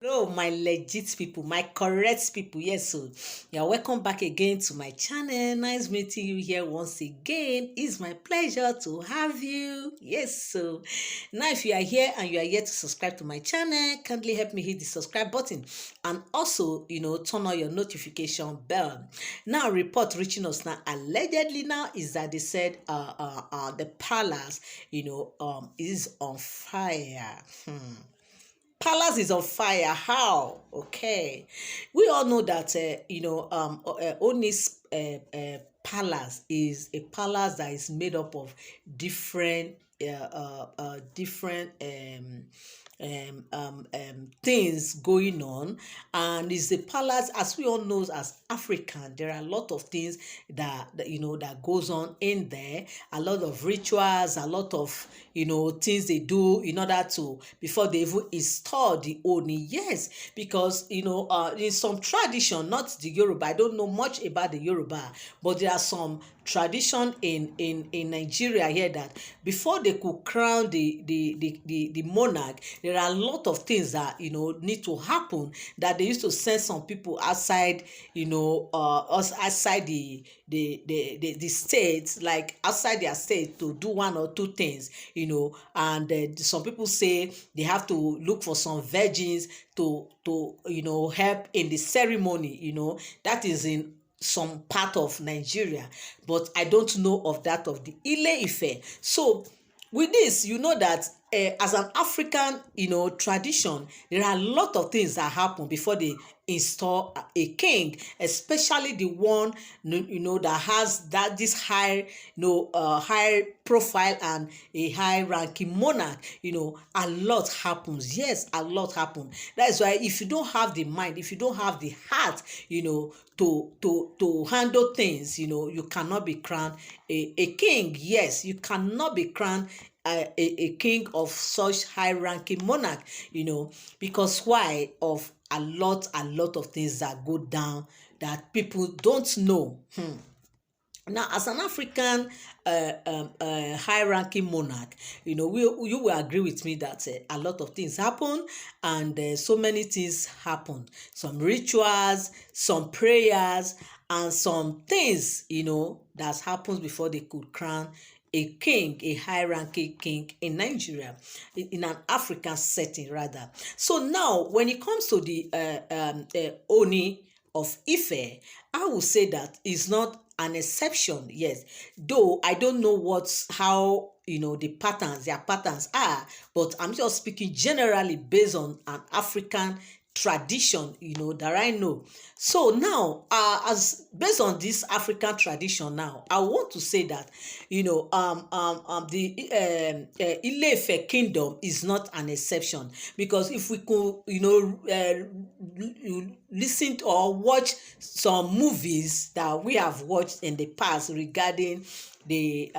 Hello, my legit people, my correct people. Yes, so you're welcome back again to my channel. Nice meeting you here once again. It's my pleasure to have you. Yes, so now if you are here and you are yet to subscribe to my channel, kindly help me hit the subscribe button and also, turn on your notification bell. Now, report reaching us now allegedly now is that they said the palace, is on fire. Palace is on fire. How? Okay. We all know that Oni's palace is a palace that is made up of different different things going on, and it's a palace, as we all know, as African. There are a lot of things that goes on in there, a lot of rituals, a lot of things they do in order to, before they even install the Ooni. Yes, because in some tradition, not the Yoruba, I don't know much about the Yoruba, but there are some tradition in Nigeria here that before they could crown the monarch, there are a lot of things that need to happen, that they used to send some people outside, us outside the states, like outside their state, to do one or two things, and some people say they have to look for some virgins to help in the ceremony. That is in some part of Nigeria, but I don't know of that of the Ile Ife. So with this, you know that as an African, tradition, there are a lot of things that happen before they install a king, especially the one that has this high, high profile and a high ranking monarch. A lot happens. Yes, a lot happens. That is why if you don't have the mind, if you don't have the heart, to handle things, you cannot be crowned a king. Yes, you cannot be crowned a king of such high ranking monarch, because why? Of a lot of things that go down that people don't know. Now, as an African high-ranking monarch, you will agree with me that a lot of things happen, and so many things happen. Some rituals, some prayers, and some things, that happens before they could crown a king, a high-ranking king in Nigeria, in an African setting rather. So now, when it comes to the Oni of Ife, I will say that is not an exception. Yes, though I don't know how their patterns are, but I'm just speaking generally based on an African tradition, that I know. So now, as based on this African tradition, now I want to say that the Ile-Ife kingdom is not an exception, because if we could listen to or watch some movies that we have watched in the past regarding the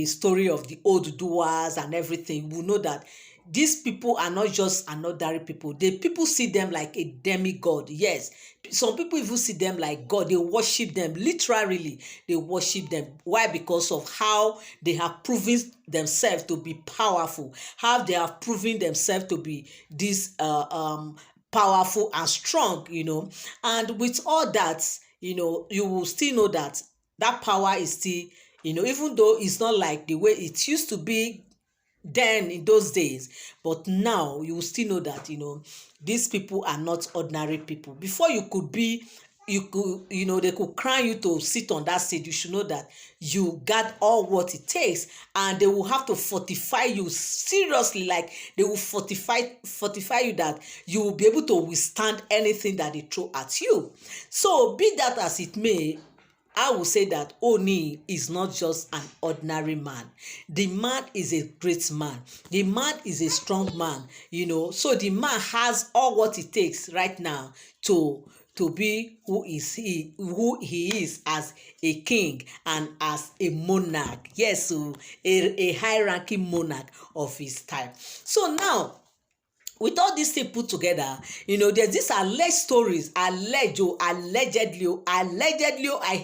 story of the oduduwas and everything, we know that these people are not just ordinary people. The people see them like a demigod. Yes, some people even see them like God. They worship them literally. They worship them. Why? Because of how they have proven themselves to be powerful, how they have proven themselves to be this powerful and strong. And with all that, you will still know that that power is still, even though it's not like the way it used to be then in those days, but now you will still know that these people are not ordinary people. Before you could be, they could crown you to sit on that seat, you should know that you got all what it takes, and they will have to fortify you seriously. Like, they will fortify you, that you will be able to withstand anything that they throw at you. So be that as it may, I will say that Oni is not just an ordinary man. The man is a great man. The man is a strong man, So the man has all what it takes right now to be who he is as a king and as a monarch. Yes, so a high-ranking monarch of his time. So now, with all these things put together, there's this alleged stories, allegedly, I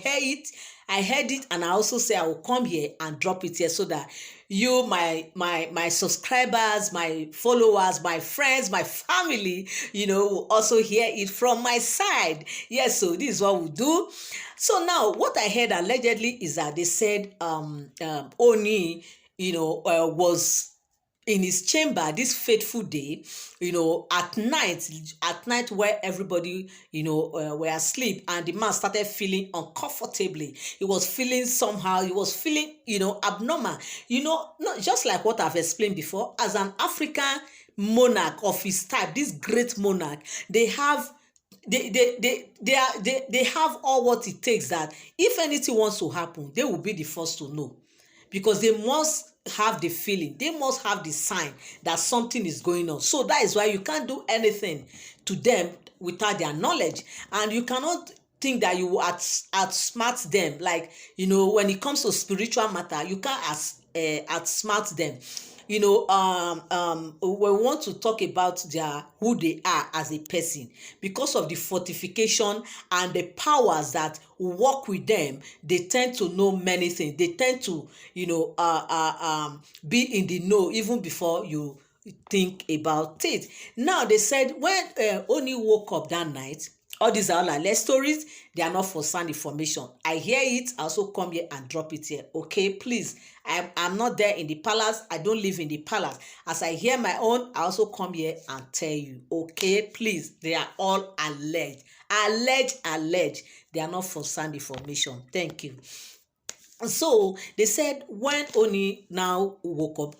hear it, I heard it, and I also say I will come here and drop it here so that you, my subscribers, my followers, my friends, my family, will also hear it from my side. Yes, so this is what we do. So now, what I heard allegedly is that they said Oni, was in his chamber this fateful day, at night where everybody, were asleep, and the man started feeling uncomfortably. He was feeling somehow, he was feeling, abnormal. Not just like what I've explained before, as an African monarch of his type, this great monarch, they have they have all what it takes, that if anything wants to happen, they will be the first to know, because they must have the feeling, they must have the sign that something is going on. So that is why you can't do anything to them without their knowledge, and you cannot think that you will outsmart them. Like, when it comes to spiritual matter, you can't outsmart them. We want to talk about who they are as a person, because of the fortification and the powers that work with them. They tend to know many things. They tend to, be in the know even before you think about it. Now, they said when Oni woke up that night, all these are all alleged stories. They are not for sound information. I hear it, I also come here and drop it here. Okay, please. I'm not there in the palace. I don't live in the palace. As I hear my own, I also come here and tell you. Okay, please. They are all alleged. Alleged. They are not for sound information. Thank you. So they said when Oni now woke up,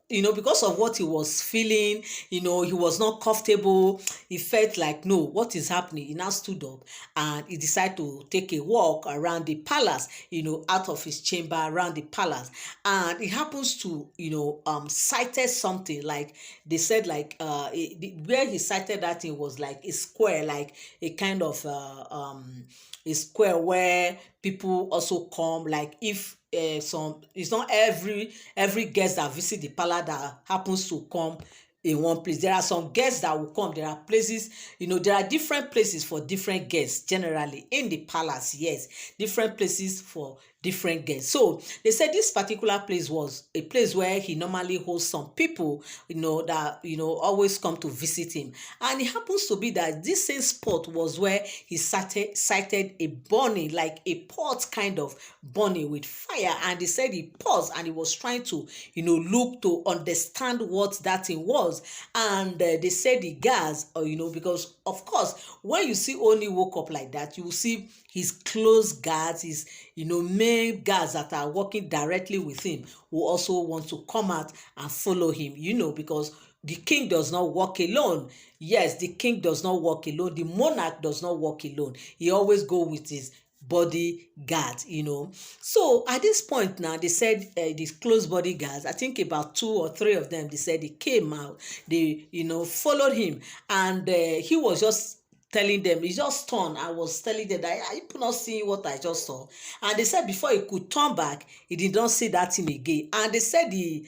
because of what he was feeling, he was not comfortable. He felt like, no, what is happening? He now stood up and he decided to take a walk around the palace, out of his chamber around the palace. And he happens to, sighted something, like they said, like where he sighted that thing was like a square, like a kind of a square where people also come, like if some, it's not every guest that visit the palace that happens to come in one place. There are some guests that will come. There are places, there are different places for different guests generally in the palace. Yes, different places for different guests. So they said this particular place was a place where he normally hosts some people, that always come to visit him. And it happens to be that this same spot was where he sighted a burning, like a pot kind of burning with fire. And they said he paused and he was trying to, look to understand what that thing was. And they said the gas, because of course, when you see Oni woke up like that, you will see his close guards, his main guards that are working directly with him, who also want to come out and follow him, because the king does not walk alone. Yes, the king does not walk alone. The monarch does not walk alone. He always go with his bodyguard. So at this point now, they said these close bodyguards, I think about 2 or 3 of them, they said they came out, they followed him, and he was just telling them, he just turned and was telling them that, you could not see what I just saw. And they said before he could turn back, he did not see that thing again. And they said the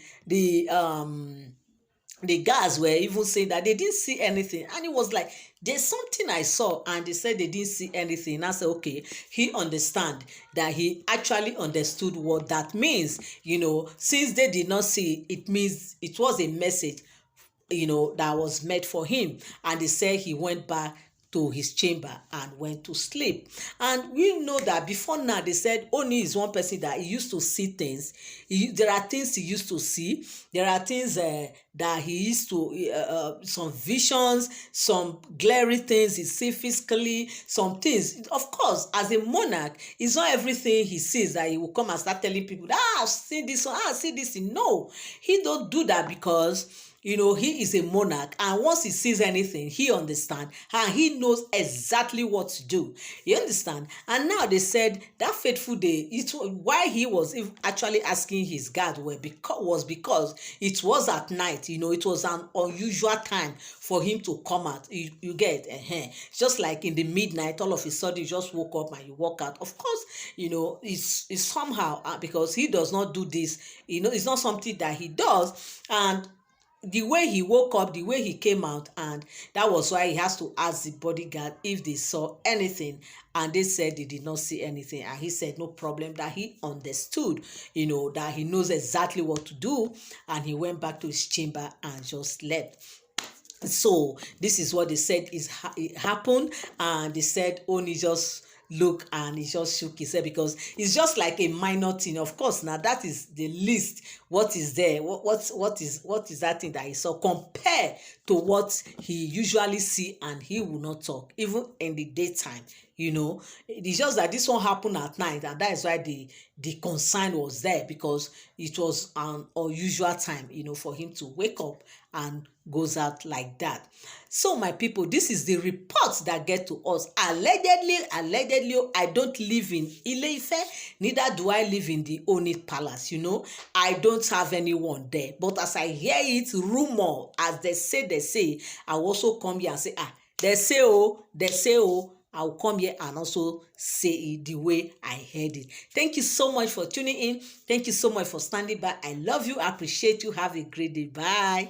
guys were even saying that they didn't see anything, and it was like, there's something I saw, and they said they didn't see anything. And I said, okay, he understand that he actually understood what that means. Since they did not see, it means it was a message, that was meant for him. And they said he went back to his chamber and went to sleep. And we know that before now, they said Oni is one person that he used to see things. There are things he used to see. There are things that he used to, some visions, some glaring things he see physically, some things. Of course, as a monarch, it's not everything he sees that he will come and start telling people, I've seen this, I've seen this. No, he don't do that, because he is a monarch, and once he sees anything, he understands, and he knows exactly what to do. You understand? And now they said that fateful day, why he was actually asking his guard was because it was at night. It was an unusual time for him to come out. You get just like in the midnight, all of a sudden you just woke up and you walk out. Of course, it's somehow because he does not do this. It's not something that he does. And the way he woke up, the way he came out, and that was why he has to ask the bodyguard if they saw anything, and they said they did not see anything, and he said no problem, that he understood, that he knows exactly what to do, and he went back to his chamber and just slept. So this is what they said it happened, and they said only just look and he just shook his head, because it's just like a minor thing. Of course, now that is the least. What is there? What is that thing that he saw compare to what he usually see, and he will not talk even in the daytime. It's just that this one happened at night, and that is why the concern was there, because it was an unusual time, for him to wake up and goes out like that. So my people, this is the reports that get to us. Allegedly, I don't live in Ile-Ife, neither do I live in the Ooni Palace. I don't have anyone there. But as I hear it, rumor, as they say, I also come here and say, they say, I'll come here and also say it the way I heard it. Thank you so much for tuning in. Thank you so much for standing by. I love you. I appreciate you. Have a great day. Bye.